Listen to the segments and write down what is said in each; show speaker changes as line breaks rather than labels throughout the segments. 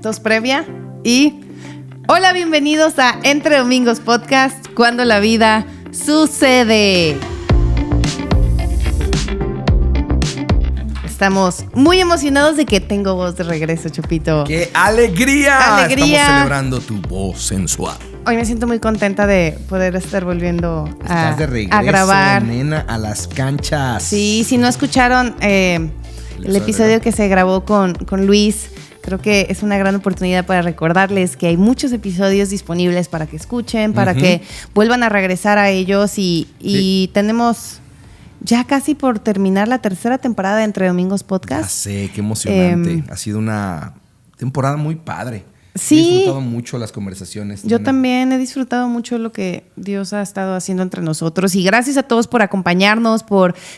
tos previa y hola, bienvenidos a Entre Domingos Podcast, cuando la vida sucede. Estamos muy emocionados de que tengo voz de regreso, Chupito.
¡Qué alegría!
¡Alegría!
Estamos celebrando tu voz sensual.
Hoy me siento muy contenta de poder estar volviendo
Estás de regreso,
a grabar.
Nena, a las canchas.
Sí, si no escucharon el episodio que se grabó con Luis, creo que es una gran oportunidad para recordarles que hay muchos episodios disponibles para que escuchen, para que vuelvan a regresar a ellos y tenemos ya casi por terminar la tercera temporada de Entre Domingos Podcast.
Ya sé, qué emocionante. Ha sido una temporada muy padre.
Sí.
He disfrutado mucho las conversaciones.
Yo
Nena.
también he disfrutado mucho lo que Dios ha estado haciendo entre nosotros y gracias a todos por acompañarnos,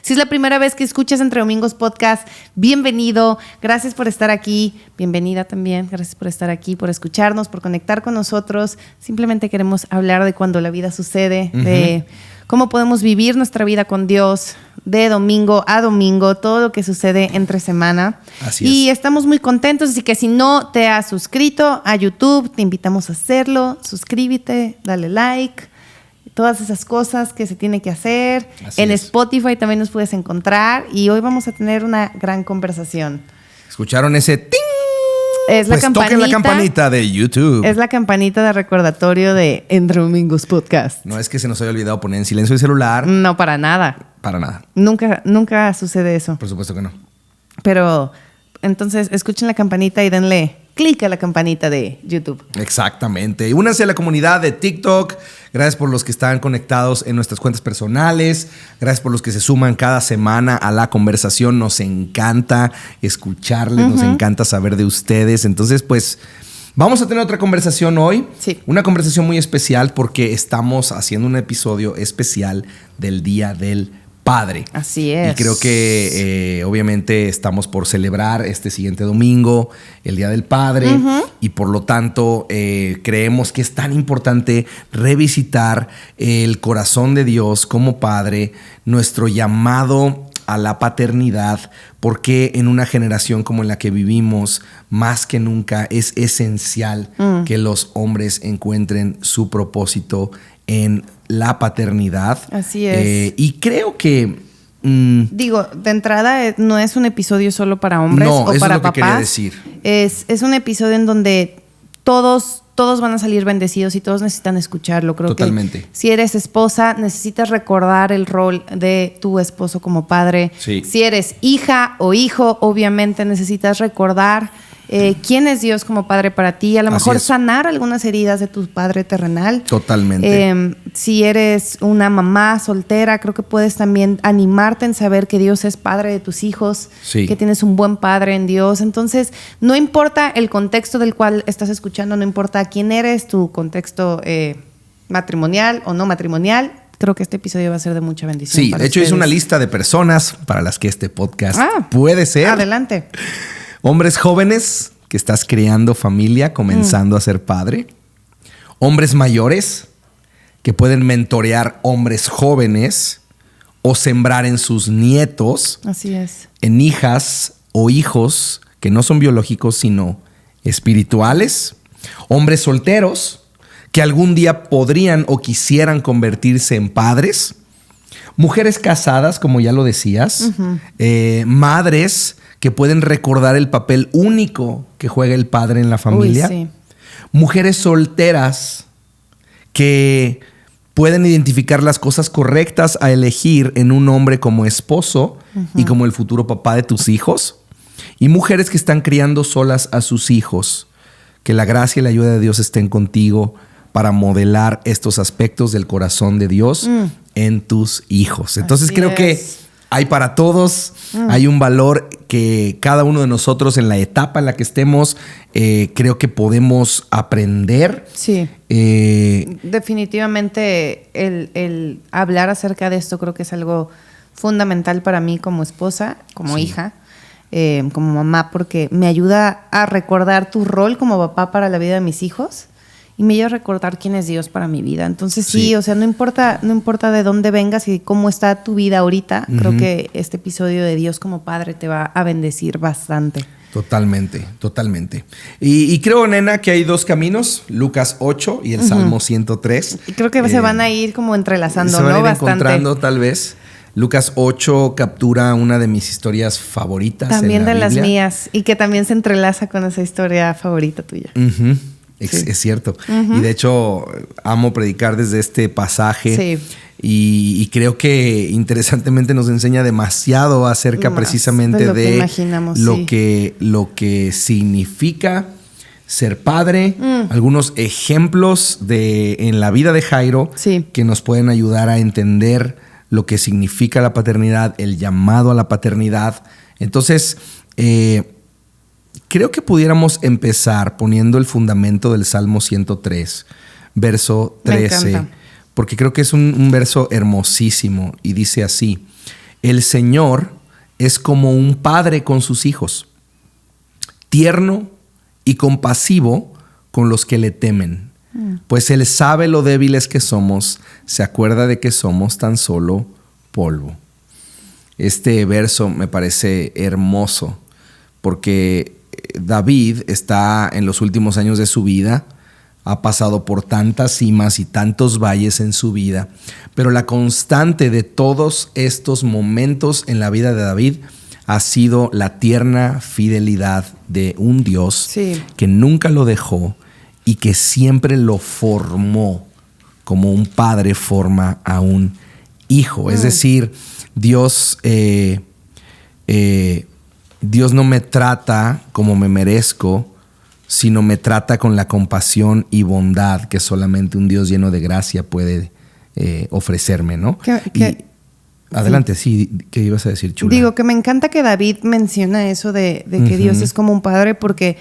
si es la primera vez que escuchas Entre Domingos Podcast, bienvenido, gracias por estar aquí, bienvenida también, gracias por estar aquí, por escucharnos, por conectar con nosotros. Simplemente queremos hablar de cuando la vida sucede, de cómo podemos vivir nuestra vida con Dios de domingo a domingo, todo lo que sucede entre semana.
Así
y
es.
estamos muy contentos, así que si no te has suscrito a YouTube, te invitamos a hacerlo. Suscríbete, dale like, todas esas cosas que se tiene que hacer.
Así
en
es.
Spotify también nos puedes encontrar y hoy vamos a tener una gran conversación.
¿Escucharon ese ting?
Es la
Pues
campanita.
toquen la campanita de YouTube.
Es la campanita de recordatorio de Entre Domingos Podcast.
No es que se nos haya olvidado poner en silencio el celular.
No, para nada.
Para nada.
Nunca sucede eso.
Por supuesto que no.
Pero entonces escuchen la campanita y denle clic a la campanita de YouTube.
Exactamente. Y únanse a la comunidad de TikTok. Gracias por los que están conectados en nuestras cuentas personales. Gracias por los que se suman cada semana a la conversación. Nos encanta escucharles, nos encanta saber de ustedes. Entonces, pues, vamos a tener otra conversación hoy.
Sí.
Una conversación muy especial porque estamos haciendo un episodio especial del Día del Padre.
Así es.
Y creo que obviamente estamos por celebrar este siguiente domingo, el Día del Padre, y por lo tanto creemos que es tan importante revisitar el corazón de Dios como Padre, nuestro llamado a la paternidad, porque en una generación como en la que vivimos, más que nunca es esencial que los hombres encuentren su propósito en la paternidad.
Así es.
Y creo que
Digo, de entrada no es un episodio solo para hombres
no,
o
eso
para
es lo que
papás.
quería decir.
Es un episodio en donde todos van a salir bendecidos y todos necesitan escucharlo. Creo
Totalmente.
que si eres esposa, necesitas recordar el rol de tu esposo como padre.
Sí.
Si eres hija o hijo, obviamente necesitas recordar quién es Dios como padre para ti. A lo
Así
mejor
es.
sanar algunas heridas de tu padre terrenal.
Totalmente.
Si eres una mamá soltera, creo que puedes también animarte en saber que Dios es padre de tus hijos,
Sí.
que tienes un buen padre en Dios. Entonces, no importa el contexto del cual estás escuchando, no importa quién eres, tu contexto matrimonial o no matrimonial, creo que este episodio va a ser de mucha bendición.
Sí,
para
de hecho hice
ustedes.
una lista de personas para las que este podcast puede ser.
Adelante.
Hombres jóvenes que estás creando familia, comenzando a ser padre. Hombres mayores que pueden mentorear hombres jóvenes o sembrar en sus nietos,
Así es.
en hijas o hijos que no son biológicos sino espirituales. Hombres solteros que algún día podrían o quisieran convertirse en padres. Mujeres casadas, como ya lo decías. Madres que pueden recordar el papel único que juega el padre en la familia.
Uy, sí.
Mujeres solteras que pueden identificar las cosas correctas a elegir en un hombre como esposo y como el futuro papá de tus hijos. Y mujeres que están criando solas a sus hijos. Que la gracia y la ayuda de Dios estén contigo para modelar estos aspectos del corazón de Dios en tus hijos. Entonces
Así
creo que
es.
hay para todos, hay un valor que cada uno de nosotros en la etapa en la que estemos, creo que podemos aprender.
Sí. Definitivamente el hablar acerca de esto creo que es algo fundamental para mí como esposa, como hija, como mamá, porque me ayuda a recordar tu rol como papá para la vida de mis hijos y me ayuda a recordar quién es Dios para mi vida. Entonces sí, o sea, no importa de dónde vengas y cómo está tu vida ahorita, creo que este episodio de Dios como padre te va a bendecir bastante.
Totalmente, totalmente. Y creo, nena, que hay dos caminos, Lucas 8 y el Salmo 103.
Y creo que se van a ir como entrelazando,
se van
¿no?
a ir
Bastante.
encontrando, tal vez. Lucas 8 captura una de mis historias favoritas.
También
en la
de
Biblia.
las mías. Y que también se entrelaza con esa historia favorita tuya.
Uh-huh.
Sí.
Es cierto. Y de hecho, amo predicar desde este pasaje.
Sí.
Y creo que interesantemente nos enseña demasiado acerca precisamente
de lo que
de
imaginamos,
lo que significa ser padre. Algunos ejemplos en la vida de Jairo que nos pueden ayudar a entender lo que significa la paternidad, el llamado a la paternidad. Entonces, creo que pudiéramos empezar poniendo el fundamento del Salmo 103, verso 13, porque creo que es un verso hermosísimo y dice así: el Señor es como un padre con sus hijos, tierno y compasivo con los que le temen, pues Él sabe lo débiles que somos, se acuerda de que somos tan solo polvo. Este verso me parece hermoso porque David está en los últimos años de su vida, ha pasado por tantas cimas y tantos valles en su vida, pero la constante de todos estos momentos en la vida de David ha sido la tierna fidelidad de un Dios que nunca lo dejó y que siempre lo formó como un padre forma a un hijo. Es decir, Dios no me trata como me merezco, sino me trata con la compasión y bondad que solamente un Dios lleno de gracia puede ofrecerme, ¿no? Adelante, sí, ¿qué ibas a decir, chula?
Digo que me encanta que David menciona eso de que Dios es como un padre, porque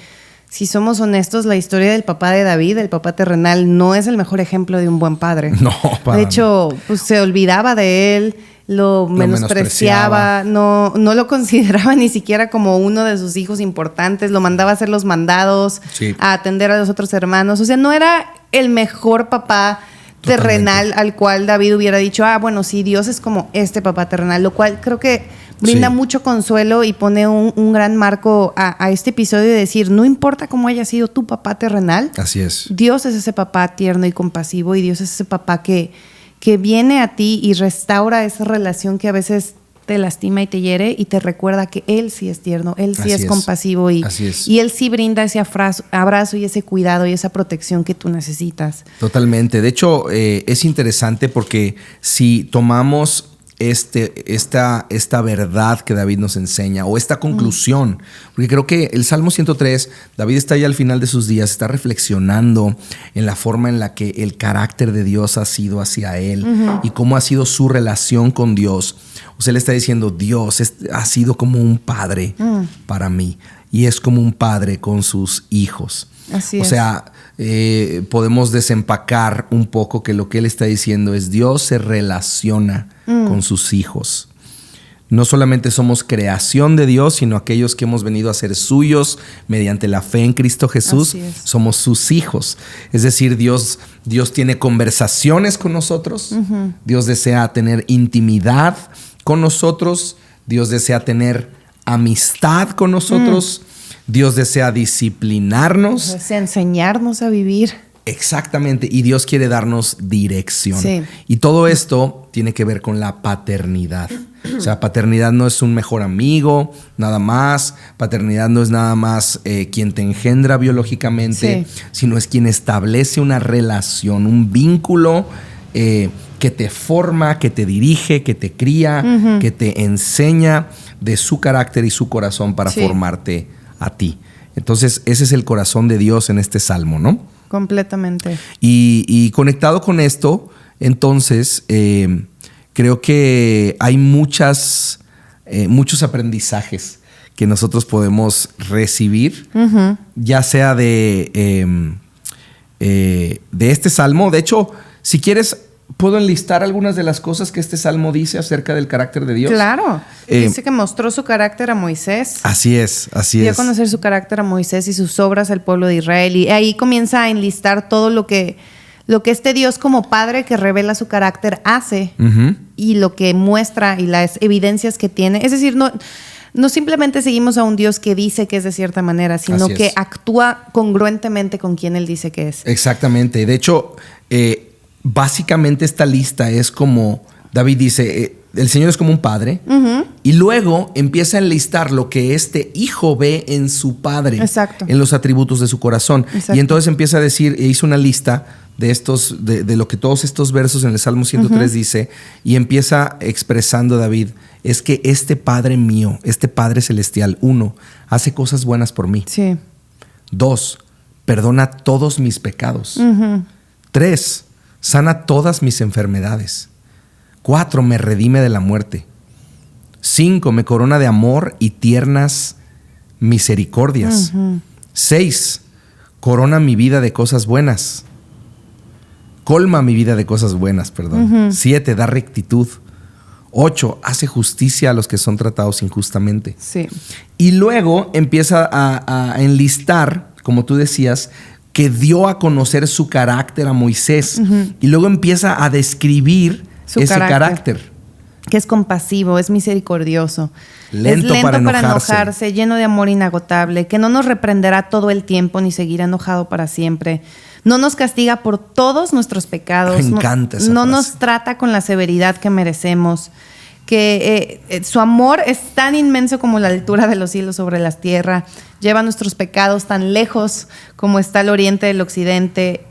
si somos honestos, la historia del papá de David, el papá terrenal, no es el mejor ejemplo de un buen padre.
No,
de hecho, pues, se olvidaba de él, lo menospreciaba, no lo consideraba ni siquiera como uno de sus hijos importantes, lo mandaba a hacer los mandados, a atender a los otros hermanos. O sea, no era el mejor papá terrenal al cual David hubiera dicho, bueno, sí, Dios es como este papá terrenal, lo cual creo que brinda mucho consuelo y pone un gran marco a este episodio de decir, no importa cómo haya sido tu papá terrenal,
así es.
Dios es ese papá tierno y compasivo, y Dios es ese papá que viene a ti y restaura esa relación que a veces te lastima y te hiere, y te recuerda que Él sí es tierno, Él sí es compasivo, y Él sí brinda ese abrazo y ese cuidado y esa protección que tú necesitas.
Totalmente. De hecho, es interesante porque si tomamos esta verdad que David nos enseña, o esta conclusión, porque creo que el Salmo 103, David está ya al final de sus días, está reflexionando en la forma en la que el carácter de Dios ha sido hacia él y cómo ha sido su relación con Dios. O sea, él está diciendo, Dios ha sido como un padre para mí, y es como un padre con sus hijos.
Así es.
O sea, podemos desempacar un poco que lo que él está diciendo es Dios se relaciona con sus hijos. No solamente somos creación de Dios, sino aquellos que hemos venido a ser suyos mediante la fe en Cristo Jesús, somos sus hijos. Es decir, Dios tiene conversaciones con nosotros, Dios desea tener intimidad con nosotros, Dios desea tener amistad con nosotros, Dios desea disciplinarnos.
Desea enseñarnos a vivir.
Exactamente, y Dios quiere darnos dirección. Y todo esto tiene que ver con la paternidad. O sea, paternidad no es un mejor amigo, nada más. Paternidad no es nada más quien te engendra biológicamente, sino es quien establece una relación, un vínculo que te forma, que te dirige, que te cría, que te enseña de su carácter y su corazón para formarte a ti. Entonces, ese es el corazón de Dios en este salmo, ¿no?
Completamente.
Y conectado con esto, entonces, creo que hay muchos aprendizajes que nosotros podemos recibir, ya sea de este salmo. De hecho, si quieres, ¿puedo enlistar algunas de las cosas que este salmo dice acerca del carácter de Dios?
Claro. Dice que mostró su carácter a Moisés.
Así es.
Dio a conocer su carácter a Moisés y sus obras al pueblo de Israel. Y ahí comienza a enlistar todo lo que este Dios como padre que revela su carácter hace y lo que muestra y las evidencias que tiene. Es decir, no simplemente seguimos a un Dios que dice que es de cierta manera, sino que actúa congruentemente con quien Él dice que es.
Exactamente. De hecho, básicamente esta lista es como David dice, el Señor es como un padre, y luego empieza a enlistar lo que este hijo ve en su padre, en los atributos de su corazón. Y entonces empieza a decir, hizo una lista de estos, de lo que todos estos versos en el Salmo 103 dice, y empieza expresando David, es que este Padre mío, este Padre celestial, 1, hace cosas buenas por mí. 2, perdona todos mis pecados. 3, sana todas mis enfermedades. 4, me redime de la muerte. 5, me corona de amor y tiernas misericordias. 6, corona mi vida de cosas buenas. Colma mi vida de cosas buenas, perdón. 7, da rectitud. 8, hace justicia a los que son tratados injustamente. Y luego empieza a enlistar, como tú decías, que dio a conocer su carácter a Moisés. Y luego empieza a describir ese carácter.
Que es compasivo, es misericordioso. Lento para enojarse, lleno de amor inagotable, que no nos reprenderá todo el tiempo ni seguirá enojado para siempre. No nos castiga por todos nuestros pecados.
Me encanta esa
frase.
No
nos trata con la severidad que merecemos. Que su amor es tan inmenso como la altura de los cielos sobre la tierra. Lleva nuestros pecados tan lejos como está el oriente del occidente.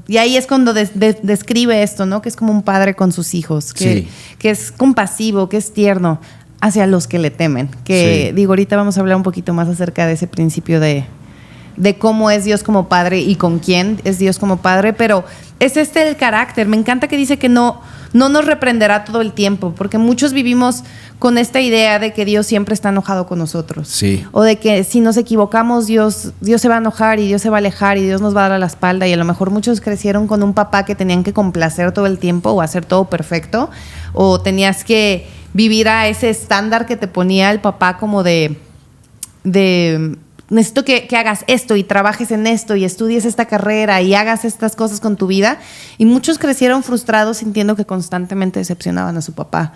Y ahí es cuando describe esto, ¿no? Que es como un padre con sus hijos. Que es compasivo, que es tierno hacia los que le temen. Que digo, ahorita vamos a hablar un poquito más acerca de ese principio de cómo es Dios como padre y con quién es Dios como padre, pero es el carácter. Me encanta que dice que no nos reprenderá todo el tiempo, porque muchos vivimos con esta idea de que Dios siempre está enojado con nosotros. O de que si nos equivocamos, Dios se va a enojar y Dios se va a alejar y Dios nos va a dar a la espalda. Y a lo mejor muchos crecieron con un papá que tenían que complacer todo el tiempo o hacer todo perfecto, o tenías que vivir a ese estándar que te ponía el papá como de necesito que hagas esto y trabajes en esto y estudies esta carrera y hagas estas cosas con tu vida. Y muchos crecieron frustrados sintiendo que constantemente decepcionaban a su papá.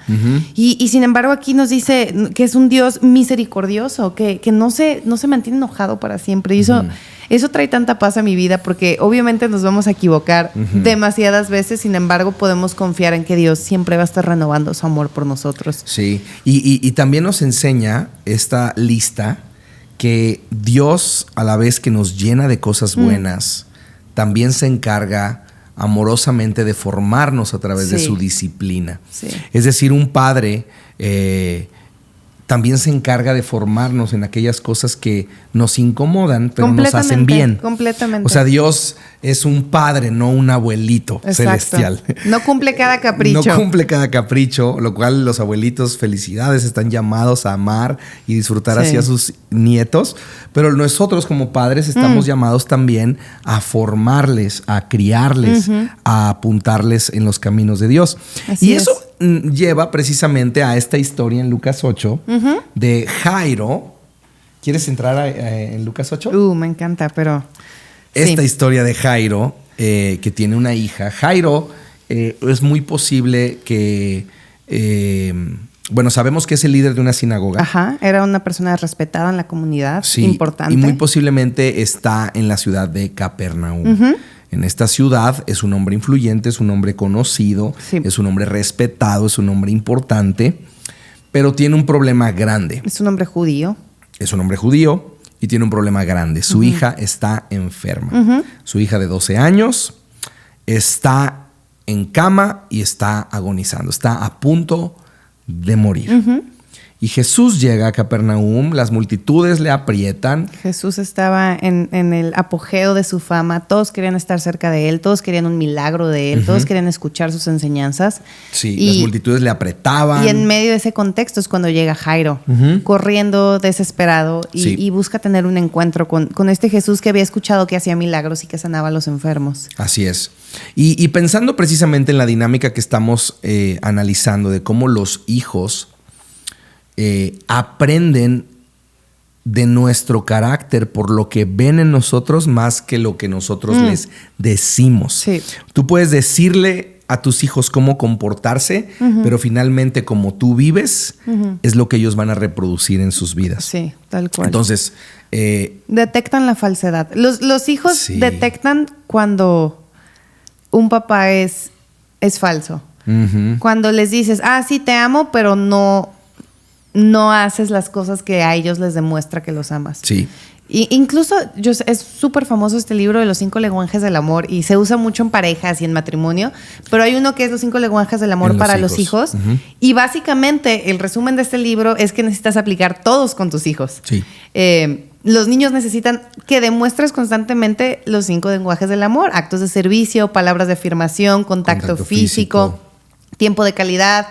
Y sin embargo aquí nos dice que es un Dios misericordioso, que no se mantiene enojado para siempre. Y eso trae tanta paz a mi vida, porque obviamente nos vamos a equivocar demasiadas veces. Sin embargo, podemos confiar en que Dios siempre va a estar renovando su amor por nosotros.
Sí, y también nos enseña esta lista que Dios, a la vez que nos llena de cosas buenas, también se encarga amorosamente de formarnos a través de su disciplina. Es decir, un padre también se encarga de formarnos en aquellas cosas que nos incomodan, pero nos hacen bien.
Completamente.
O sea, Dios es un padre, no un abuelito celestial.
No cumple cada capricho.
No cumple cada capricho, lo cual los abuelitos, felicidades, están llamados a amar y disfrutar así a sus nietos. Pero nosotros como padres estamos llamados también a formarles, a criarles, a apuntarles en los caminos de Dios. Así es. Eso lleva precisamente a esta historia en Lucas 8 de Jairo. ¿Quieres entrar en Lucas 8?
Me encanta, pero...
Esta historia de Jairo, que tiene una hija. Jairo es muy posible que... sabemos que es el líder de una sinagoga.
Era una persona respetada en la comunidad, importante.
Y muy posiblemente está en la ciudad de Capernaum. En esta ciudad es un hombre influyente, es un hombre conocido, es un hombre respetado, es un hombre importante, pero tiene un problema grande.
Es un hombre judío.
Es un hombre judío y tiene un problema grande. Su hija está enferma. Su hija de 12 años está en cama y está agonizando. Está a punto de morir. Y Jesús llega a Capernaum, las multitudes le aprietan.
Jesús estaba en el apogeo de su fama, todos querían estar cerca de él, todos querían un milagro de él, todos querían escuchar sus enseñanzas.
Las multitudes le apretaban.
Y en medio de ese contexto es cuando llega Jairo, corriendo, desesperado, y busca tener un encuentro con este Jesús que había escuchado que hacía milagros y que sanaba a los enfermos.
Así es. Y pensando precisamente en la dinámica que estamos analizando de cómo los hijos aprenden de nuestro carácter por lo que ven en nosotros más que lo que nosotros les decimos. Tú puedes decirle a tus hijos cómo comportarse, pero finalmente como tú vives es lo que ellos van a reproducir en sus vidas.
Sí, tal cual.
Entonces...
detectan la falsedad. Los hijos
sí.
detectan cuando un papá es falso. Cuando les dices, sí, te amo, pero no haces las cosas que a ellos les demuestra que los amas.
Sí.
Y incluso es súper famoso este libro de los 5 lenguajes del amor y se usa mucho en parejas y en matrimonio, pero hay uno que es los 5 lenguajes del amor para los hijos. Y básicamente el resumen de este libro es que necesitas aplicar todos con tus hijos.
Sí.
Los niños necesitan que demuestres constantemente los 5 lenguajes del amor: actos de servicio, palabras de afirmación, contacto físico, tiempo de calidad.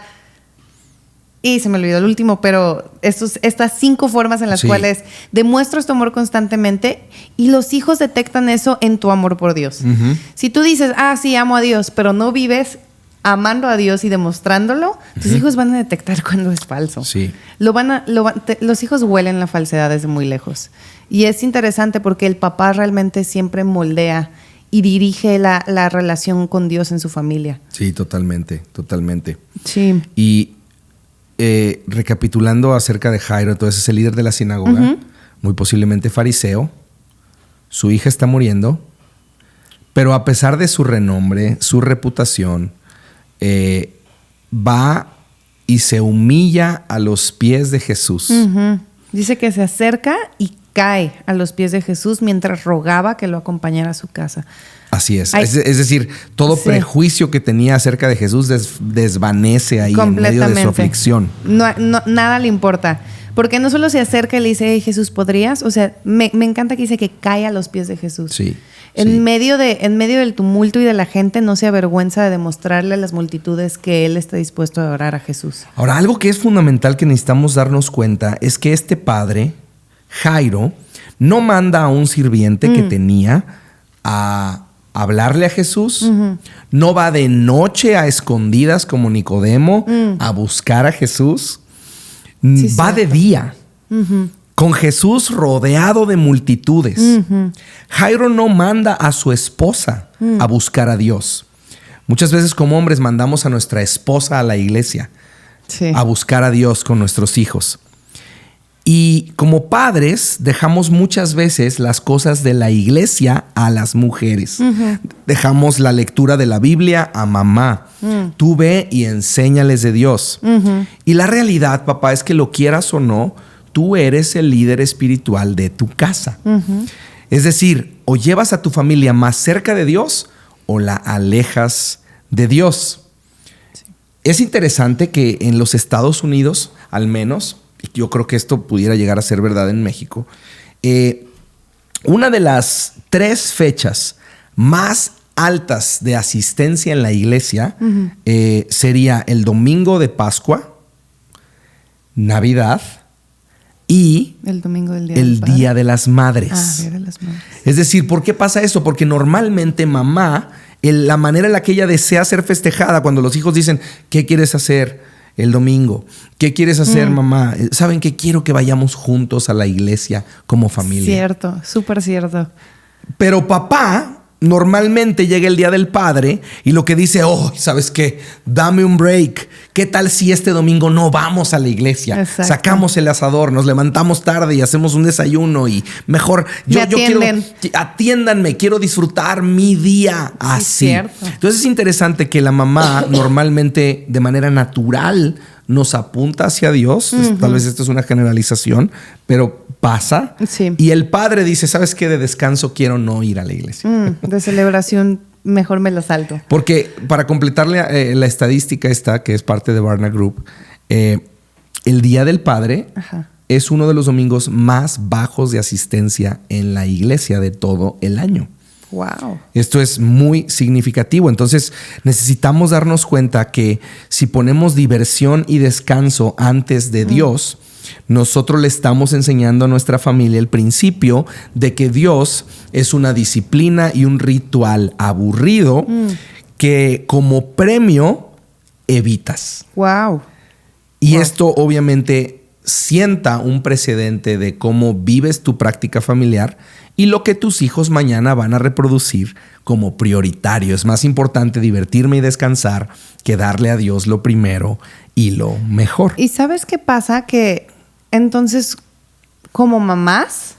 Y se me olvidó el último, pero estas 5 formas en las cuales demuestras tu amor constantemente, y los hijos detectan eso en tu amor por Dios. Si tú dices, sí, amo a Dios, pero no vives amando a Dios y demostrándolo, tus hijos van a detectar cuando es falso.
Sí.
Los hijos huelen la falsedad desde muy lejos. Y es interesante porque el papá realmente siempre moldea y dirige la relación con Dios en su familia.
Sí, totalmente.
Sí.
Y recapitulando acerca de Jairo, entonces es el líder de la sinagoga, muy posiblemente fariseo. Su hija está muriendo, pero a pesar de su renombre, su reputación, va y se humilla a los pies de Jesús.
Dice que se acerca y cae a los pies de Jesús mientras rogaba que lo acompañara a su casa.
Así es. Es decir, todo prejuicio que tenía acerca de Jesús desvanece ahí en medio de su aflicción.
Nada le importa. Porque no solo se acerca y le dice, hey, Jesús, ¿podrías? O sea, me encanta que dice que cae a los pies de Jesús.
Sí.
En medio del tumulto y de la gente, no se avergüenza de demostrarle a las multitudes que él está dispuesto a orar a Jesús.
Ahora, algo que es fundamental que necesitamos darnos cuenta es que este padre, Jairo, no manda a un sirviente que tenía a hablarle a Jesús, no va de noche a escondidas como Nicodemo a buscar a Jesús, va de día, con Jesús rodeado de multitudes. Jairo no manda a su esposa a buscar a Dios. Muchas veces como hombres mandamos a nuestra esposa a la iglesia a buscar a Dios con nuestros hijos. Y como padres dejamos muchas veces las cosas de la iglesia a las mujeres. Dejamos la lectura de la Biblia a mamá. Tú ve y enséñales de Dios. Y la realidad, papá, es que lo quieras o no, tú eres el líder espiritual de tu casa. Es decir, o llevas a tu familia más cerca de Dios o la alejas de Dios. Es interesante que en los Estados Unidos, al menos, yo creo que esto pudiera llegar a ser verdad en México, una de las 3 fechas más altas de asistencia en la iglesia sería el domingo de Pascua, Navidad y
el domingo del
Día de las Madres.
Día de las Madres.
Es decir, ¿por qué pasa eso? Porque normalmente mamá, la manera en la que ella desea ser festejada, cuando los hijos dicen, ¿qué quieres hacer el domingo? ¿Qué quieres hacer, mamá? ¿Saben que quiero que vayamos juntos a la iglesia como familia?
Cierto, súper cierto.
Pero papá normalmente llega el Día del Padre y lo que dice, ¿sabes qué? Dame un break. ¿Qué tal si este domingo no vamos a la iglesia? Exacto. Sacamos el asador, nos levantamos tarde y hacemos un desayuno y mejor yo quiero, atiéndanme, quiero disfrutar mi día así. Cierto. Entonces es interesante que la mamá normalmente de manera natural nos apunta hacia Dios. Tal vez esto es una generalización, pero pasa. Sí. Y el padre dice, ¿sabes qué? De descanso quiero no ir a la iglesia.
De celebración mejor me la salto.
Porque para completarle la estadística esta, que es parte de Barna Group, el Día del Padre es uno de los domingos más bajos de asistencia en la iglesia de todo el año.
Wow.
Esto es muy significativo. Entonces necesitamos darnos cuenta que si ponemos diversión y descanso antes de Dios, nosotros le estamos enseñando a nuestra familia el principio de que Dios es una disciplina y un ritual aburrido que como premio evitas.
Wow.
Y esto obviamente sienta un precedente de cómo vives tu práctica familiar y lo que tus hijos mañana van a reproducir como prioritario. Es más importante divertirme y descansar que darle a Dios lo primero y lo mejor.
¿Y sabes qué pasa? Que entonces, como mamás,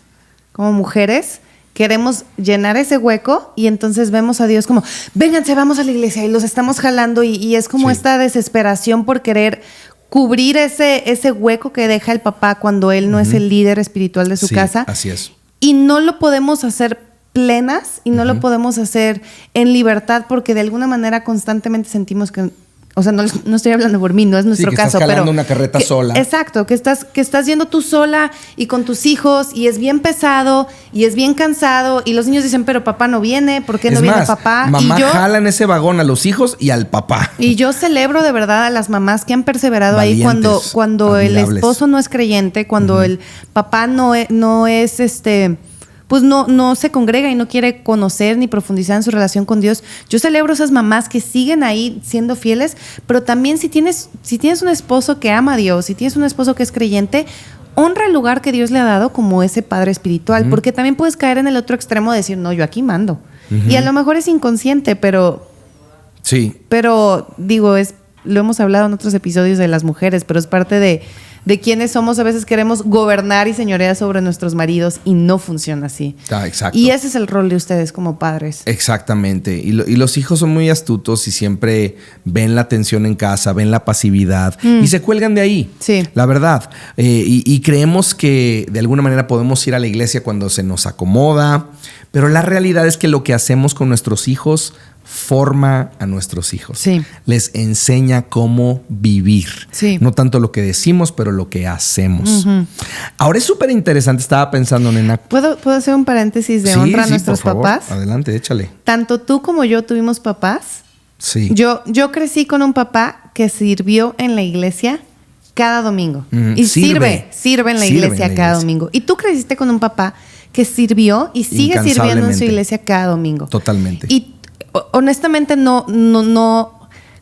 como mujeres, queremos llenar ese hueco y entonces vemos a Dios como, vénganse, vamos a la iglesia, y los estamos jalando y es como esta desesperación por querer cubrir ese hueco que deja el papá cuando él no es el líder espiritual de su casa.
Así es.
Y no lo podemos hacer plenas y no lo podemos hacer en libertad porque de alguna manera constantemente sentimos que, o sea, no estoy hablando por mí, no es nuestro caso,
estás jalando
pero
una carreta sola.
Exacto, que estás yendo tú sola y con tus hijos y es bien pesado y es bien cansado y los niños dicen, pero papá no viene, ¿por qué no viene papá?
Mamá jala en ese vagón a los hijos y al papá.
Y yo celebro de verdad a las mamás que han perseverado
valientes,
ahí cuando el
admirables.
esposo no es creyente, cuando el papá no es pues no se congrega y no quiere conocer ni profundizar en su relación con Dios. Yo celebro esas mamás que siguen ahí siendo fieles, pero también si tienes un esposo que ama a Dios, si tienes un esposo que es creyente, honra el lugar que Dios le ha dado como ese padre espiritual, porque también puedes caer en el otro extremo de decir, no, yo aquí mando. Y a lo mejor es inconsciente, pero digo, lo hemos hablado en otros episodios de las mujeres, pero es parte de quiénes somos. A veces queremos gobernar y señorear sobre nuestros maridos y no funciona así.
Exacto.
Y ese es el rol de ustedes como padres.
Exactamente. Y los hijos son muy astutos y siempre ven la tensión en casa, ven la pasividad y se cuelgan de ahí.
Sí.
La verdad. Y creemos que de alguna manera podemos ir a la iglesia cuando se nos acomoda, pero la realidad es que lo que hacemos con nuestros hijos forma a nuestros hijos.
Sí.
Les enseña cómo vivir.
Sí.
No tanto lo que decimos, pero lo que hacemos. Ahora es súper interesante. Estaba pensando, nena.
¿Puedo hacer un paréntesis de honra a nuestros
por favor.
papás?
Adelante, échale.
Tanto tú como yo tuvimos papás.
Sí.
Yo crecí con un papá que sirvió en la iglesia cada domingo. Y sirve en la iglesia cada domingo. Y tú creciste con un papá que sirvió y sigue sirviendo en su iglesia cada domingo.
Totalmente.
Y honestamente no.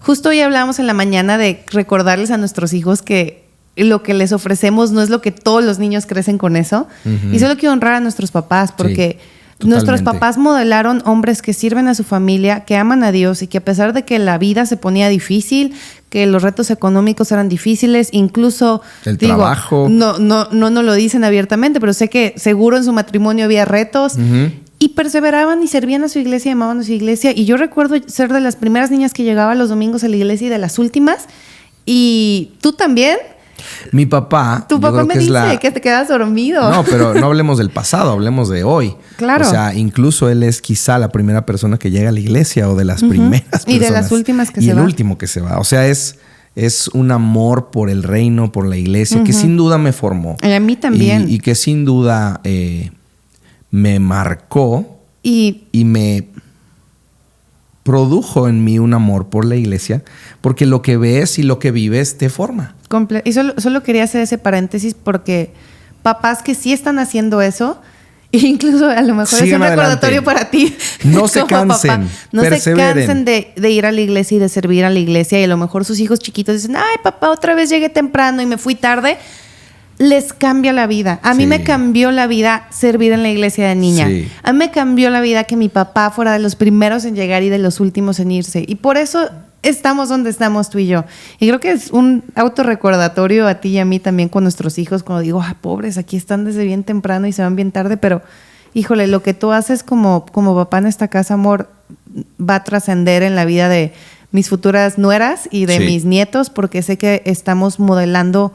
Justo hoy hablábamos en la mañana de recordarles a nuestros hijos que lo que les ofrecemos no es lo que todos los niños crecen con eso. Y solo quiero honrar a nuestros papás porque nuestros papás modelaron hombres que sirven a su familia, que aman a Dios y que a pesar de que la vida se ponía difícil, que los retos económicos eran difíciles, incluso
el trabajo.
No lo dicen abiertamente, pero sé que seguro en su matrimonio había retos. Y perseveraban y servían a su iglesia y amaban a su iglesia. Y yo recuerdo ser de las primeras niñas que llegaba los domingos a la iglesia y de las últimas. ¿Y tú también?
Mi papá...
Tu papá me dice que te quedas dormido.
No, pero no hablemos del pasado, hablemos de hoy.
Claro.
O sea, incluso él es quizá la primera persona que llega a la iglesia o de las primeras personas.
Y de las últimas que se va.
Y el último que se va. O sea, es un amor por el reino, por la iglesia, que sin duda me formó.
Y a mí también.
Y que sin duda... me marcó y me produjo en mí un amor por la iglesia, porque lo que ves y lo que vives te forma.
Y solo quería hacer ese paréntesis porque papás que sí están haciendo eso, incluso a lo mejor
sigan
es un recordatorio para ti.
No se cansen,
papá. No
perseveren.
se cansen de ir a la iglesia y de servir a la iglesia. Y a lo mejor sus hijos chiquitos dicen, ay papá, otra vez llegué temprano y me fui tarde. Les cambia la vida. A mí me cambió la vida servir en la iglesia de niña. Sí. A mí me cambió la vida que mi papá fuera de los primeros en llegar y de los últimos en irse. Y por eso estamos donde estamos tú y yo. Y creo que es un autorrecordatorio a ti y a mí también con nuestros hijos. Cuando digo, pobres, aquí están desde bien temprano y se van bien tarde. Pero, híjole, lo que tú haces como papá en esta casa, amor, va a trascender en la vida de mis futuras nueras y de mis nietos. Porque sé que estamos modelando...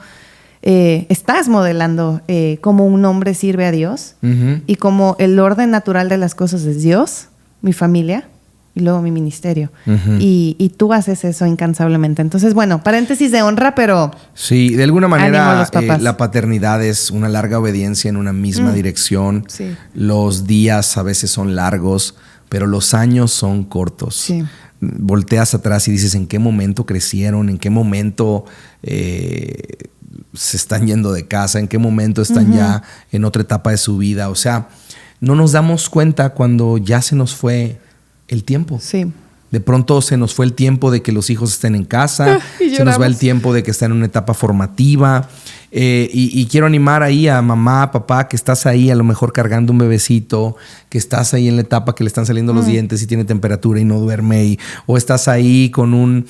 estás modelando cómo un hombre sirve a Dios y cómo el orden natural de las cosas es Dios, mi familia y luego mi ministerio. Y tú haces eso incansablemente. Entonces, bueno, paréntesis de honra, pero...
Sí, de alguna manera la paternidad es una larga obediencia en una misma dirección.
Sí.
Los días a veces son largos, pero los años son cortos.
Sí.
Volteas atrás y dices, ¿en qué momento crecieron? ¿En qué momento... se están yendo de casa, en qué momento están ya en otra etapa de su vida? O sea, no nos damos cuenta cuando ya se nos fue el tiempo.
Sí.
De pronto se nos fue el tiempo de que los hijos estén en casa, se nos va el tiempo de que están en una etapa formativa. Y quiero animar ahí a mamá, papá, que estás ahí a lo mejor cargando un bebecito, que estás ahí en la etapa que le están saliendo los dientes y tiene temperatura y no duerme, o estás ahí con un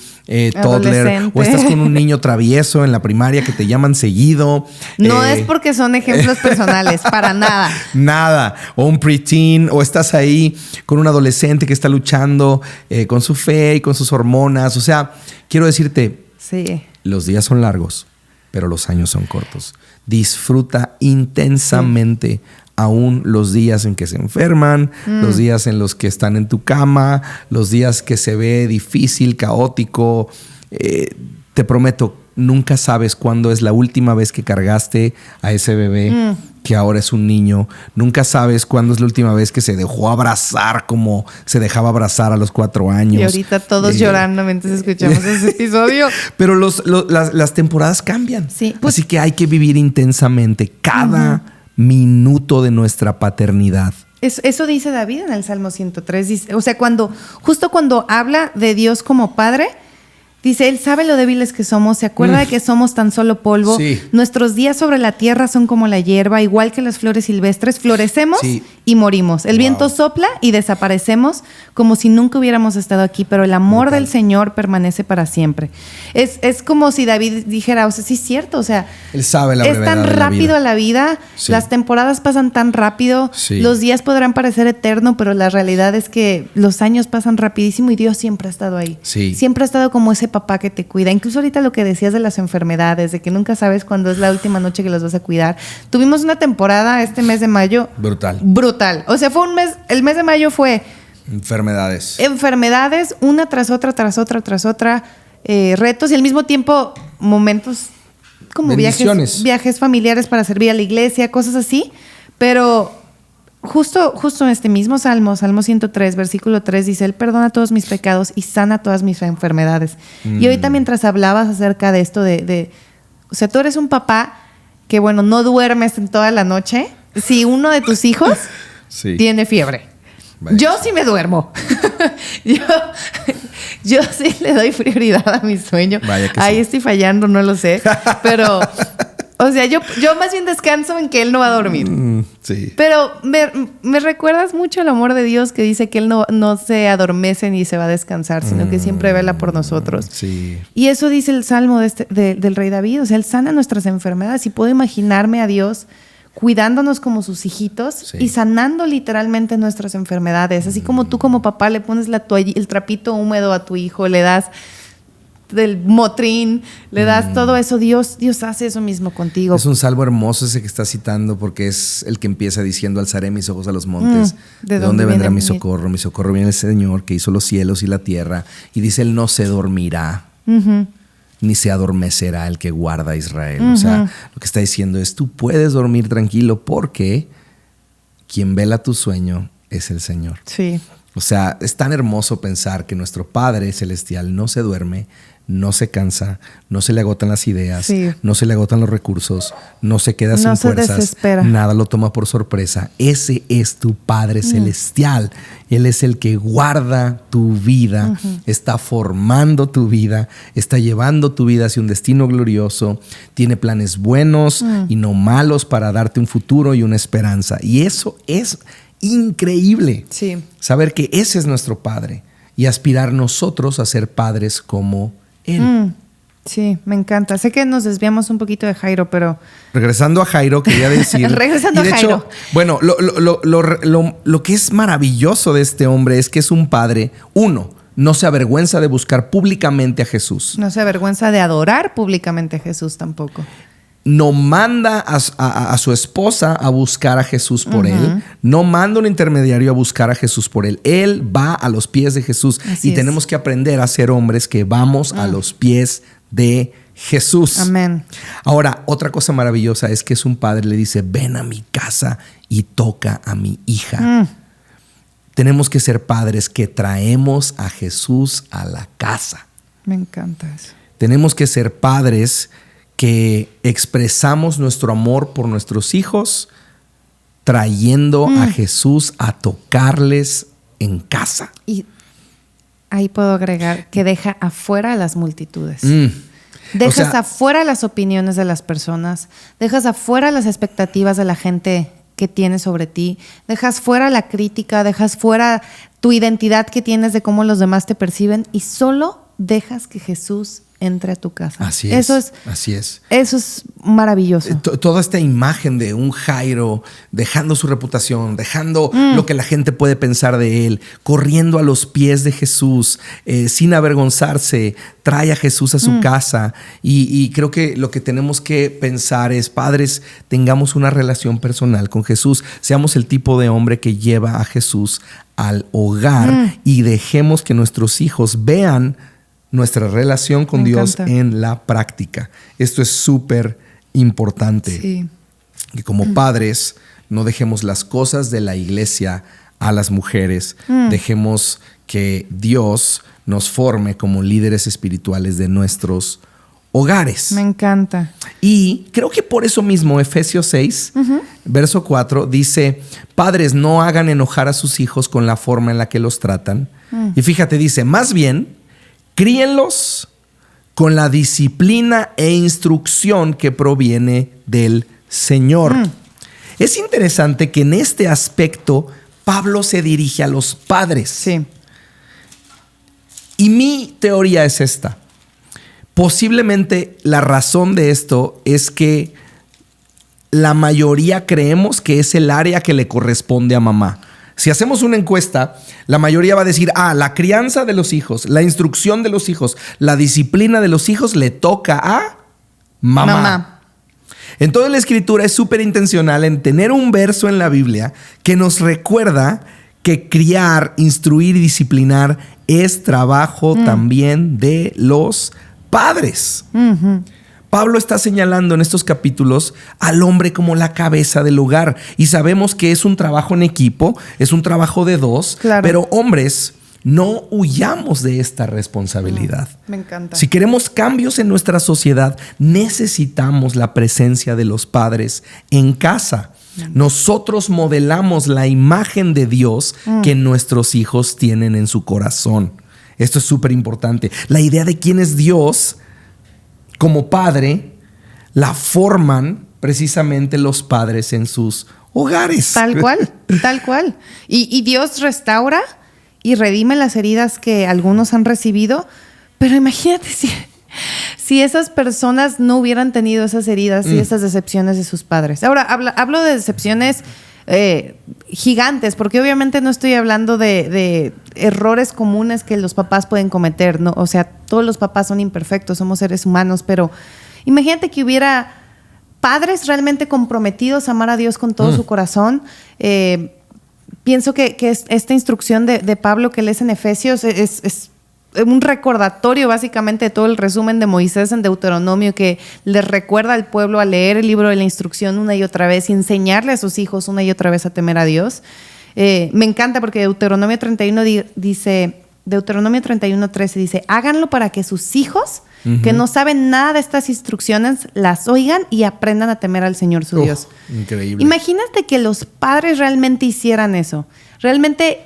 toddler, o estás con un niño travieso en la primaria que te llaman seguido.
No es porque son ejemplos personales, para nada.
Nada. O un preteen, o estás ahí con un adolescente que está luchando con su fe y con sus hormonas. O sea, quiero decirte,
sí,
los días son largos, pero los años son cortos. Disfruta intensamente aún los días en que se enferman, los días en los que están en tu cama, los días que se ve difícil, caótico. Te prometo, nunca sabes cuándo es la última vez que cargaste a ese bebé que ahora es un niño. Nunca sabes cuándo es la última vez que se dejó abrazar como se dejaba abrazar a los 4 años.
Y ahorita todos llorando mientras escuchamos ese episodio.
Pero las temporadas cambian.
Sí, pues,
así que hay que vivir intensamente cada minuto de nuestra paternidad.
Eso dice David en el Salmo 103. Dice, o sea, justo cuando habla de Dios como Padre, dice, Él sabe lo débiles que somos, se acuerda de que somos tan solo polvo.
Sí.
Nuestros días sobre la tierra son como la hierba, igual que las flores silvestres. Florecemos y morimos. El viento sopla y desaparecemos como si nunca hubiéramos estado aquí, pero el amor del Señor permanece para siempre. Es como si David dijera, o sea, sí es cierto, o sea,
Él sabe la
es tan rápido la vida, las temporadas pasan tan rápido, los días podrán parecer eternos, pero la realidad es que los años pasan rapidísimo y Dios siempre ha estado ahí. Siempre ha estado como ese papá que te cuida. Incluso ahorita lo que decías de las enfermedades, de que nunca sabes cuándo es la última noche que los vas a cuidar. Tuvimos una temporada este mes de mayo brutal. O sea, fue el mes de mayo fue enfermedades, una tras otra, retos y al mismo tiempo momentos como viajes familiares para servir a la iglesia, cosas así. Pero justo en este mismo Salmo 103, versículo 3, dice, Él perdona todos mis pecados y sana todas mis enfermedades. Y ahorita mientras hablabas acerca de esto o sea, tú eres un papá que, bueno, no duermes en toda la noche. Si uno de tus hijos tiene fiebre. Vaya. Yo sí me duermo. yo sí le doy prioridad a mi sueño. Ahí estoy fallando, no lo sé. Pero... O sea, yo más bien descanso en que Él no va a dormir. Pero me recuerdas mucho el amor de Dios que dice que Él no se adormece ni se va a descansar, sino que siempre vela por nosotros. Y eso dice el Salmo del Rey David. O sea, Él sana nuestras enfermedades. Y puedo imaginarme a Dios cuidándonos como sus hijitos y sanando literalmente nuestras enfermedades. Así como tú como papá le pones el trapito húmedo a tu hijo, le das del Motrin, le das todo eso. Dios hace eso mismo contigo. Es
un salmo hermoso ese que está citando, porque es el que empieza diciendo: alzaré mis ojos a los montes. ¿De dónde vendrá mi socorro? Mi socorro viene del Señor que hizo los cielos y la tierra. Y dice, Él no se dormirá, ni se adormecerá el que guarda a Israel. O sea, lo que está diciendo es, tú puedes dormir tranquilo porque quien vela tu sueño es el Señor. O sea, es tan hermoso pensar que nuestro Padre Celestial no se duerme, no se cansa, no se le agotan las ideas, no se le agotan los recursos, no se queda sin fuerzas, desespera. Nada lo toma por sorpresa. Ese es tu Padre Celestial. Él es el que guarda tu vida, está formando tu vida, está llevando tu vida hacia un destino glorioso, tiene planes buenos y no malos para darte un futuro y una esperanza. Y eso es increíble. Saber que ese es nuestro Padre y aspirar nosotros a ser padres como Él.
Sí, me encanta. Sé que nos desviamos un poquito de Jairo, pero...
Regresando a Jairo, quería decir...
Regresando a Jairo. Hecho,
bueno, lo que es maravilloso de este hombre es que es un padre, no se avergüenza de buscar públicamente a Jesús.
No se avergüenza de adorar públicamente a Jesús tampoco.
No manda a su esposa a buscar a Jesús por él. No manda un intermediario a buscar a Jesús por él. Él va a los pies de Jesús. Así es. Tenemos que aprender a ser hombres que vamos a los pies de Jesús.
Amén.
Ahora, otra cosa maravillosa es que es un padre, le dice, ven a mi casa y toca a mi hija. Tenemos que ser padres que traemos a Jesús a la casa.
Me encanta eso.
Tenemos que ser padres que expresamos nuestro amor por nuestros hijos trayendo a Jesús a tocarles en casa.
Y ahí puedo agregar que deja afuera a las multitudes. Dejas afuera las opiniones de las personas, dejas afuera las expectativas de la gente que tienes sobre ti, dejas fuera la crítica, dejas fuera tu identidad que tienes de cómo los demás te perciben y solo dejas que Jesús entre a tu casa.
Así es.
Eso es maravilloso.
Toda esta imagen de un Jairo dejando su reputación, dejando lo que la gente puede pensar de él, corriendo a los pies de Jesús, sin avergonzarse, trae a Jesús a su casa. Y creo que lo que tenemos que pensar es, padres, tengamos una relación personal con Jesús. Seamos el tipo de hombre que lleva a Jesús al hogar y dejemos que nuestros hijos vean nuestra relación con Dios en la práctica. Esto es súper importante.
Sí.
Que como padres no dejemos las cosas de la iglesia a las mujeres. Dejemos que Dios nos forme como líderes espirituales de nuestros hogares.
Me encanta.
Y creo que por eso mismo Efesios 6, verso 4, dice, padres, no hagan enojar a sus hijos con la forma en la que los tratan. Y fíjate, dice, más bien, críenlos con la disciplina e instrucción que proviene del Señor. Es interesante que en este aspecto Pablo se dirige a los padres.
Sí.
Y mi teoría es esta. Posiblemente la razón de esto es que la mayoría creemos que es el área que le corresponde a mamá. Si hacemos una encuesta, la mayoría va a decir, la crianza de los hijos, la instrucción de los hijos, la disciplina de los hijos le toca a mamá. Entonces la escritura es súper intencional en tener un verso en la Biblia que nos recuerda que criar, instruir y disciplinar es trabajo también de los padres. Pablo está señalando en estos capítulos al hombre como la cabeza del hogar y sabemos que es un trabajo en equipo, es un trabajo de dos, pero hombres, no huyamos de esta responsabilidad.
Me encanta.
Si queremos cambios en nuestra sociedad, necesitamos la presencia de los padres en casa. Nosotros modelamos la imagen de Dios que nuestros hijos tienen en su corazón. Esto es súper importante. La idea de quién es Dios como padre, la forman precisamente los padres en sus hogares.
Tal cual, tal cual. Y Dios restaura y redime las heridas que algunos han recibido. Pero imagínate si esas personas no hubieran tenido esas heridas y esas decepciones de sus padres. Ahora, hablo de decepciones gigantes, porque obviamente no estoy hablando de errores comunes que los papás pueden cometer, ¿no? O sea, todos los papás son imperfectos, somos seres humanos, pero imagínate que hubiera padres realmente comprometidos a amar a Dios con todo su corazón. Pienso que esta instrucción de Pablo que lees en Efesios es un recordatorio básicamente de todo el resumen de Moisés en Deuteronomio, que les recuerda al pueblo a leer el libro de la instrucción una y otra vez y enseñarle a sus hijos una y otra vez a temer a Dios. Me encanta porque Deuteronomio 31:13 dice, háganlo para que sus hijos que no saben nada de estas instrucciones las oigan y aprendan a temer al Señor su Dios.
Increíble.
Imagínate que los padres realmente hicieran eso, realmente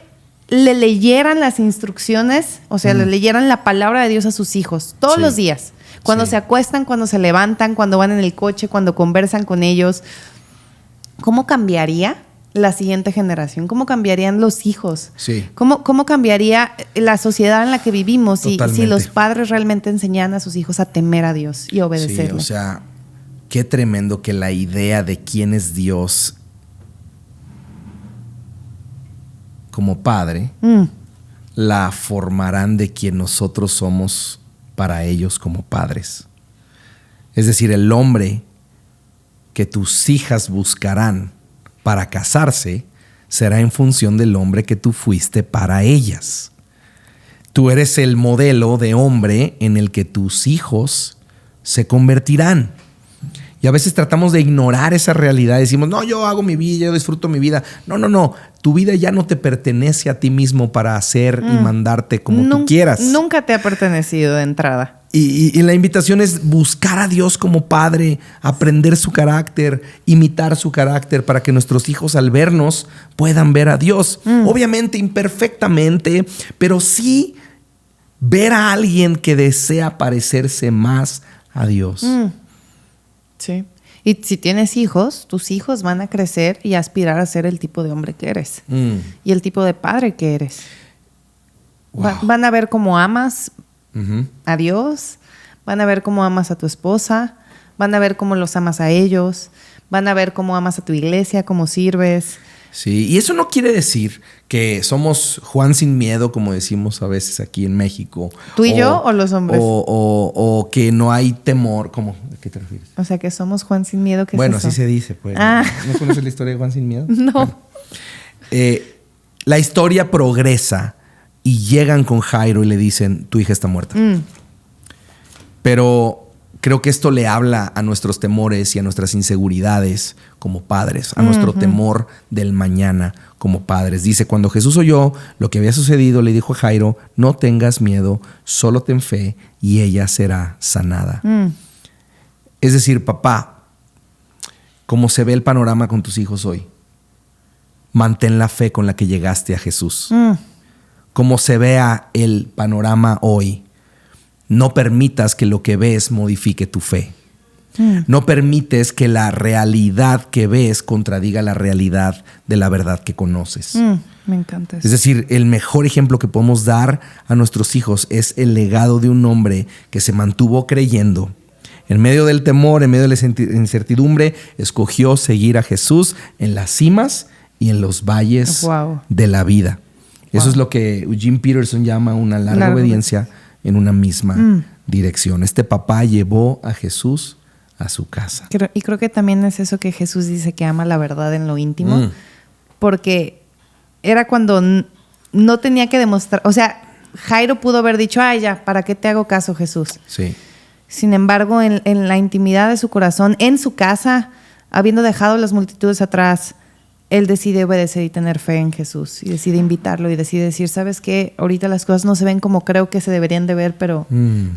le leyeran las instrucciones, o sea, le leyeran la palabra de Dios a sus hijos todos los días, cuando se acuestan, cuando se levantan, cuando van en el coche, cuando conversan con ellos. ¿Cómo cambiaría la siguiente generación? ¿Cómo cambiarían los hijos?
Sí.
¿Cómo cambiaría la sociedad en la que vivimos si los padres realmente enseñan a sus hijos a temer a Dios y obedecerle?
Sí, o sea, qué tremendo que la idea de quién es Dios como padre la formarán de quien nosotros somos para ellos como padres. Es decir, el hombre que tus hijas buscarán para casarse será en función del hombre que tú fuiste para ellas. Tú eres el modelo de hombre en el que tus hijos se convertirán. Y a veces tratamos de ignorar esa realidad. Decimos, no, yo hago mi vida, yo disfruto mi vida. No. Tu vida ya no te pertenece a ti mismo para hacer y mandarte como tú quieras.
Nunca te ha pertenecido de entrada.
Y la invitación es buscar a Dios como padre, aprender su carácter, imitar su carácter para que nuestros hijos al vernos puedan ver a Dios. Obviamente imperfectamente, pero sí ver a alguien que desea parecerse más a Dios.
Sí. Y si tienes hijos, tus hijos van a crecer y aspirar a ser el tipo de hombre que eres. Y el tipo de padre que eres.
Wow.
Van a ver cómo amas a Dios, van a ver cómo amas a tu esposa, van a ver cómo los amas a ellos, van a ver cómo amas a tu iglesia, cómo sirves.
Sí, y eso no quiere decir que somos Juan sin miedo, como decimos a veces aquí en México.
¿Tú y yo o los hombres?
O que no hay temor. ¿Cómo? ¿A qué te refieres?
O sea, que somos Juan sin miedo. ¿Qué
bueno,
es eso?
así se dice. Pues. ¿No conoces la historia de Juan sin miedo?
No.
Bueno. La historia progresa y llegan con Jairo y le dicen, tu hija está muerta. Pero creo que esto le habla a nuestros temores y a nuestras inseguridades como padres, a nuestro temor del mañana como padres. Dice, cuando Jesús oyó lo que había sucedido, le dijo a Jairo, no tengas miedo, solo ten fe y ella será sanada. Es decir, papá, como se ve el panorama con tus hijos hoy, mantén la fe con la que llegaste a Jesús. Como se vea el panorama hoy, no permitas que lo que ves modifique tu fe. No permites que la realidad que ves contradiga la realidad de la verdad que conoces.
Me encanta eso.
Es decir, el mejor ejemplo que podemos dar a nuestros hijos es el legado de un hombre que se mantuvo creyendo. En medio del temor, en medio de la incertidumbre, escogió seguir a Jesús en las cimas y en los valles de la vida. Eso es lo que Eugene Peterson llama una larga obediencia en una misma dirección. Este papá llevó a Jesús a su casa.
Y creo que también es eso que Jesús dice, que ama la verdad en lo íntimo, porque era cuando no tenía que demostrar, o sea, Jairo pudo haber dicho, ay ya, ¿para qué te hago caso, Jesús?
Sí.
Sin embargo, en la intimidad de su corazón, en su casa, habiendo dejado las multitudes atrás, él decide obedecer y tener fe en Jesús y decide invitarlo y decide decir, ¿sabes qué? Ahorita las cosas no se ven como creo que se deberían de ver, pero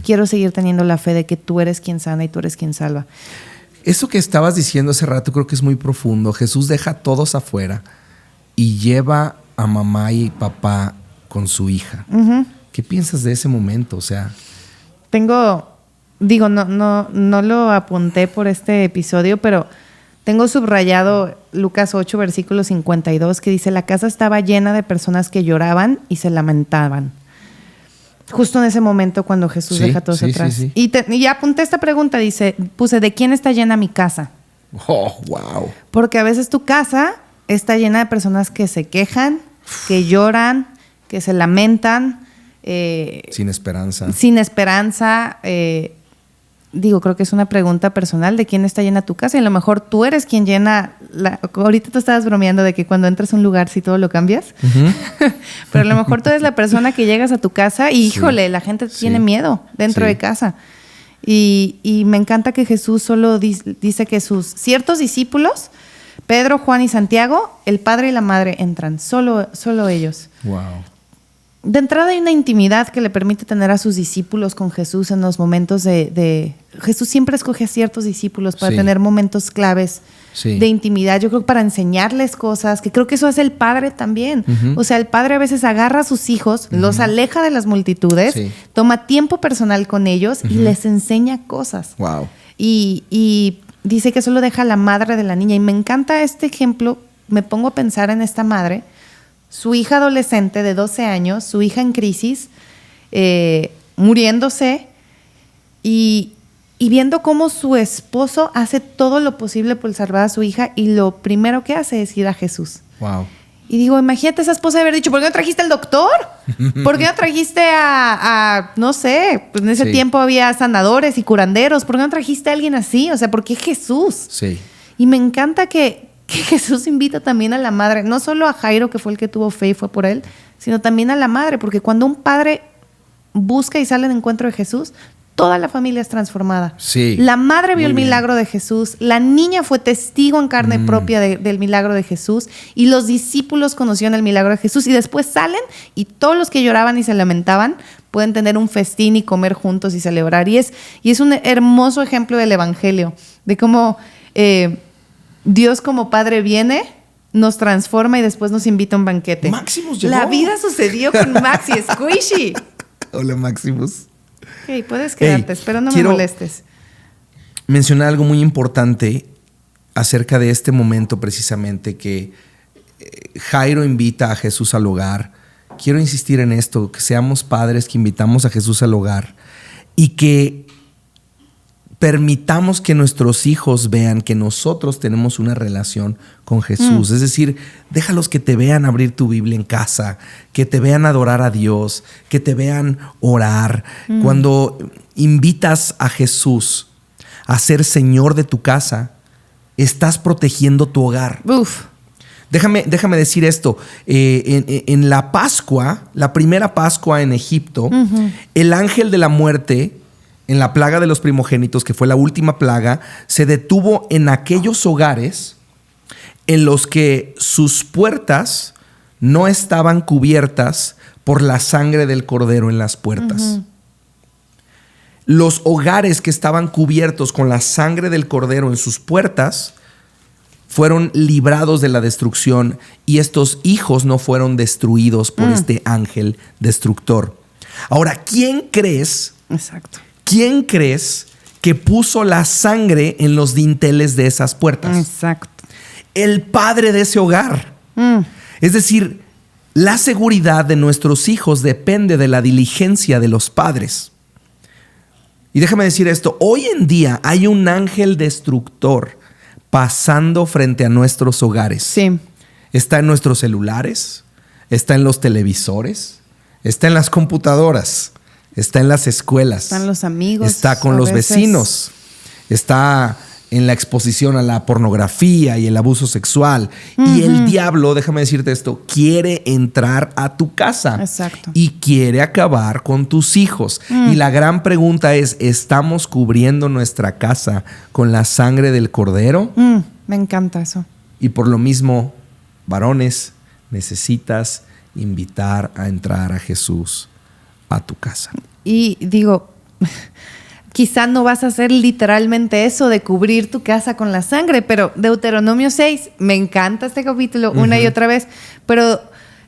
quiero seguir teniendo la fe de que tú eres quien sana y tú eres quien salva.
Eso que estabas diciendo hace rato creo que es muy profundo. Jesús deja a todos afuera y lleva a mamá y papá con su hija. ¿Qué piensas de ese momento? O sea, no lo apunté por este episodio, pero tengo subrayado Lucas 8, versículo 52, que dice, la casa estaba llena de personas que lloraban y se lamentaban. Justo en ese momento cuando Jesús deja a todos atrás. Sí.
Y apunté esta pregunta, puse, ¿de quién está llena mi casa?
Oh, wow.
Porque a veces tu casa está llena de personas que se quejan, que lloran, que se lamentan.
Sin esperanza.
Sin esperanza. Creo que es una pregunta personal de quién está llena tu casa y a lo mejor tú eres quien llena ahorita tú estabas bromeando de que cuando entras a un lugar sí todo lo cambias, pero a lo mejor tú eres la persona que llegas a tu casa y híjole, la gente tiene miedo dentro de casa y me encanta que Jesús solo dice que sus ciertos discípulos, Pedro, Juan y Santiago, el padre y la madre entran, solo ellos.
Wow.
De entrada hay una intimidad que le permite tener a sus discípulos con Jesús en los momentos de Jesús siempre escoge a ciertos discípulos para tener momentos claves de intimidad. Yo creo que para enseñarles cosas, que creo que eso hace el padre también. O sea, el padre a veces agarra a sus hijos, los aleja de las multitudes, toma tiempo personal con ellos y les enseña cosas.
Wow.
Y dice que solo deja a la madre de la niña. Y me encanta este ejemplo. Me pongo a pensar en esta madre. Su hija adolescente de 12 años, su hija en crisis, muriéndose y viendo cómo su esposo hace todo lo posible por salvar a su hija y lo primero que hace es ir a Jesús.
Wow.
Y digo, imagínate esa esposa de haber dicho, ¿por qué no trajiste al doctor? ¿Por qué no trajiste no sé, pues en ese tiempo había sanadores y curanderos, ¿por qué no trajiste a alguien así? O sea, ¿por qué Jesús?
Sí.
Y me encanta que Jesús invita también a la madre, no solo a Jairo, que fue el que tuvo fe y fue por él, sino también a la madre, porque cuando un padre busca y sale en encuentro de Jesús, toda la familia es transformada.
Sí.
La madre vio el milagro de Jesús, la niña fue testigo en carne propia del milagro de Jesús y los discípulos conocieron el milagro de Jesús y después salen y todos los que lloraban y se lamentaban pueden tener un festín y comer juntos y celebrar. Y es un hermoso ejemplo del evangelio, de cómo Dios como Padre viene, nos transforma y después nos invita a un banquete.
Maximus llegó.
La vida sucedió con Maxi Squishy.
Hola, Maximus.
Ok, puedes quedarte, espero no me molestes.
mencionar algo muy importante acerca de este momento precisamente que Jairo invita a Jesús al hogar. Quiero insistir en esto, que seamos padres que invitamos a Jesús al hogar y que permitamos que nuestros hijos vean que nosotros tenemos una relación con Jesús. Es decir, déjalos que te vean abrir tu Biblia en casa, que te vean adorar a Dios, que te vean orar. Cuando invitas a Jesús a ser Señor de tu casa, estás protegiendo tu hogar.
Uf.
Déjame decir esto. En la Pascua, la primera Pascua en Egipto, el ángel de la muerte, en la plaga de los primogénitos, que fue la última plaga, se detuvo en aquellos hogares en los que sus puertas no estaban cubiertas por la sangre del cordero en las puertas. Los hogares que estaban cubiertos con la sangre del cordero en sus puertas fueron librados de la destrucción, y estos hijos no fueron destruidos por este ángel destructor. Ahora, ¿quién crees?
Exacto.
¿Quién crees que puso la sangre en los dinteles de esas puertas?
Exacto.
El padre de ese hogar. Es decir, la seguridad de nuestros hijos depende de la diligencia de los padres. Y déjame decir esto, hoy en día hay un ángel destructor pasando frente a nuestros hogares.
Sí.
Está en nuestros celulares, está en los televisores, está en las computadoras, está en las escuelas.
Están los amigos.
Está con los vecinos. Está en la exposición a la pornografía y el abuso sexual. Y el diablo, déjame decirte esto, quiere entrar a tu casa.
Exacto.
Y quiere acabar con tus hijos. Y la gran pregunta es, ¿estamos cubriendo nuestra casa con la sangre del cordero?
Me encanta eso.
Y por lo mismo, varones, necesitas invitar a entrar a Jesús a tu casa.
Y digo, quizá no vas a hacer literalmente eso de cubrir tu casa con la sangre, pero Deuteronomio 6, me encanta este capítulo una y otra vez, pero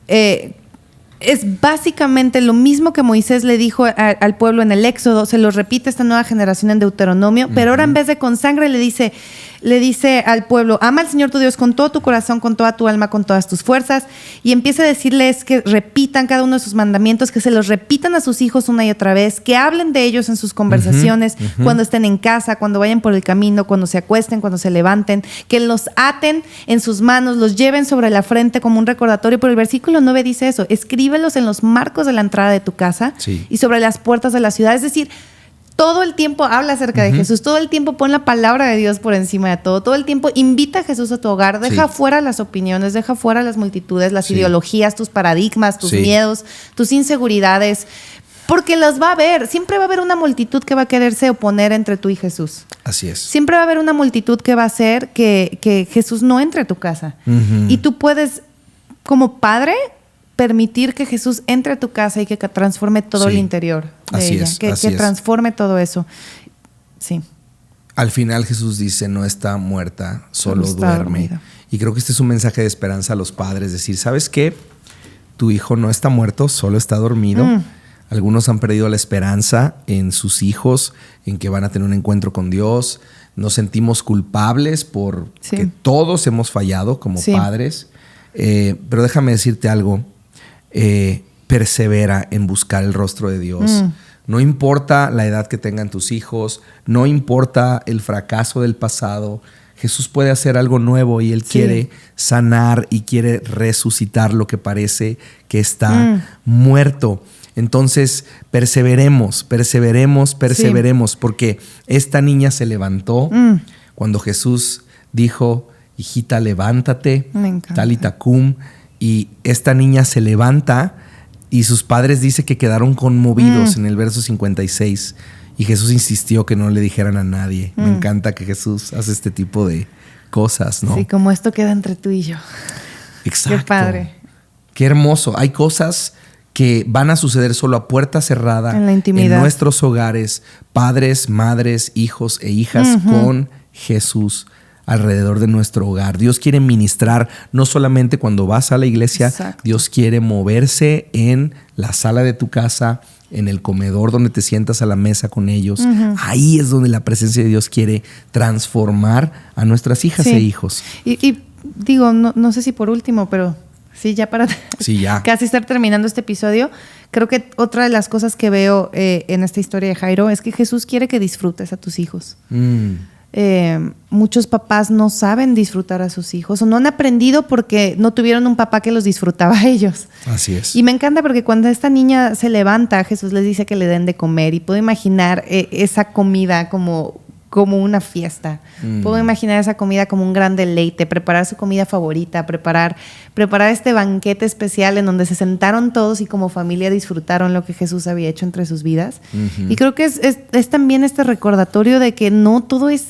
es básicamente lo mismo que Moisés le dijo al pueblo en el Éxodo, se lo repite esta nueva generación en Deuteronomio, pero ahora en vez de con sangre le dice al pueblo, ama al Señor tu Dios con todo tu corazón, con toda tu alma, con todas tus fuerzas, y empieza a decirles que repitan cada uno de sus mandamientos, que se los repitan a sus hijos una y otra vez, que hablen de ellos en sus conversaciones, cuando estén en casa, cuando vayan por el camino, cuando se acuesten, cuando se levanten, que los aten en sus manos, los lleven sobre la frente como un recordatorio. Pero el versículo 9 dice eso, escríbelos en los marcos de la entrada de tu casa y sobre las puertas de la ciudad. Es decir, todo el tiempo habla acerca de Jesús, todo el tiempo pon la palabra de Dios por encima de todo el tiempo invita a Jesús a tu hogar, deja fuera las opiniones, deja fuera las multitudes, las ideologías, tus paradigmas, tus miedos, tus inseguridades, porque las va a haber. Siempre va a haber una multitud que va a quererse oponer entre tú y Jesús.
Así es.
Siempre va a haber una multitud que va a hacer que Jesús no entre a tu casa. Y tú puedes, como padre, permitir que Jesús entre a tu casa y que transforme todo el interior de ella. Que transforme todo eso. Sí.
Al final Jesús dice, no está muerta, solo duerme. Dormido. Y creo que este es un mensaje de esperanza a los padres. Decir, ¿sabes qué? Tu hijo no está muerto, solo está dormido. Algunos han perdido la esperanza en sus hijos, en que van a tener un encuentro con Dios. Nos sentimos culpables por que todos hemos fallado como padres. Pero déjame decirte algo. Persevera en buscar el rostro de Dios. No importa la edad que tengan tus hijos, no importa el fracaso del pasado, Jesús puede hacer algo nuevo y Él quiere sanar y quiere resucitar lo que parece que está muerto. Entonces, perseveremos, porque esta niña se levantó cuando Jesús dijo, hijita, levántate, Talita cum. Y esta niña se levanta y sus padres dicen que quedaron conmovidos en el verso 56. Y Jesús insistió que no le dijeran a nadie. Me encanta que Jesús hace este tipo de cosas, ¿no?
Sí, como esto queda entre tú y yo.
Exacto.
Qué padre.
Qué hermoso. Hay cosas que van a suceder solo a puerta cerrada.
En la intimidad.
En nuestros hogares. Padres, madres, hijos e hijas con Jesús alrededor de nuestro hogar. Dios quiere ministrar no solamente cuando vas a la iglesia. Exacto. Dios quiere moverse en la sala de tu casa, en el comedor donde te sientas a la mesa con ellos. Ahí es donde la presencia de Dios quiere transformar a nuestras hijas e hijos.
Y digo, no sé si por último, pero sí, ya para casi estar terminando este episodio, creo que otra de las cosas que veo en esta historia de Jairo es que Jesús quiere que disfrutes a tus hijos. Muchos papás no saben disfrutar a sus hijos o no han aprendido porque no tuvieron un papá que los disfrutaba a ellos.
Así es.
Y me encanta porque cuando esta niña se levanta, Jesús les dice que le den de comer y puedo imaginar esa comida como una fiesta. Puedo imaginar esa comida como un gran deleite, preparar su comida favorita, preparar este banquete especial en donde se sentaron todos y como familia disfrutaron lo que Jesús había hecho entre sus vidas. Y creo que es también este recordatorio de que no todo es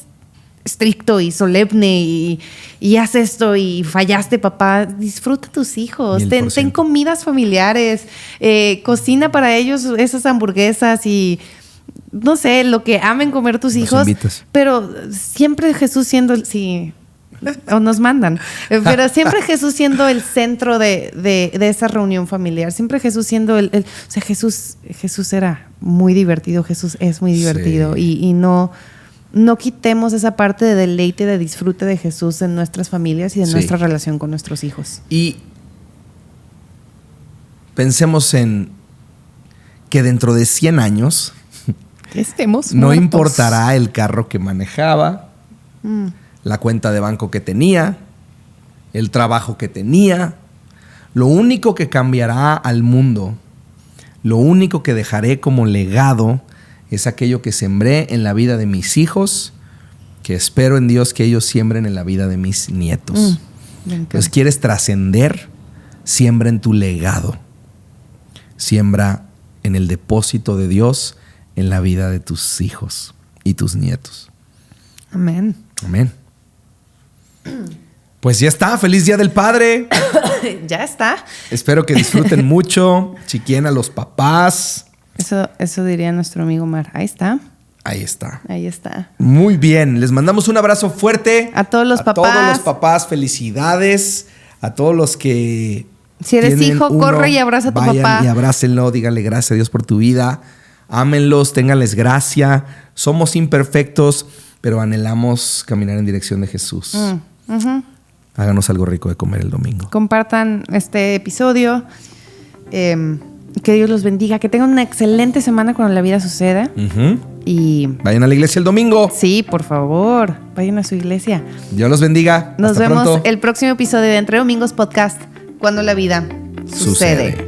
estricto y solemne y haz esto y fallaste, papá. Disfruta a tus hijos, ten comidas familiares, cocina para ellos esas hamburguesas y no sé, lo que amen comer tus hijos, pero siempre Jesús siendo o nos mandan, pero siempre Jesús siendo el centro de esa reunión familiar, siempre Jesús siendo o sea, Jesús era muy divertido, Jesús es muy divertido y no quitemos esa parte de deleite, de disfrute de Jesús en nuestras familias y de nuestra relación con nuestros hijos.
Y pensemos en que dentro de 100 años
estemos
no
muertos.
Importará el carro que manejaba, la cuenta de banco que tenía, el trabajo que tenía. Lo único que cambiará al mundo, lo único que dejaré como legado es aquello que sembré en la vida de mis hijos, que espero en Dios que ellos siembren en la vida de mis nietos. Entonces, ¿quieres trascender? Siembra en tu legado. Siembra en el depósito de Dios en la vida de tus hijos y tus nietos.
Amén.
Amén. Pues ya está. Feliz Día del Padre.
Ya está.
Espero que disfruten mucho. Chiquien a los papás.
Eso diría nuestro amigo Mar. Ahí está.
Ahí está.
Ahí está.
Muy bien. Les mandamos un abrazo fuerte.
A todos los papás.
A todos los papás, felicidades. A todos los que...
Si eres hijo, corre y abraza a tu papá.
Y abrácenlo, díganle gracias a Dios por tu vida. Ámenlos, ténganles gracia. Somos imperfectos, pero anhelamos caminar en dirección de Jesús. Háganos algo rico de comer el domingo.
Compartan este episodio. Que Dios los bendiga. Que tengan una excelente semana cuando la vida suceda. Y
vayan a la iglesia el domingo.
Sí, por favor. Vayan a su iglesia.
Dios los bendiga.
Nos
Hasta
vemos
pronto.
el próximo episodio de Entre Domingos Podcast, cuando la vida sucede.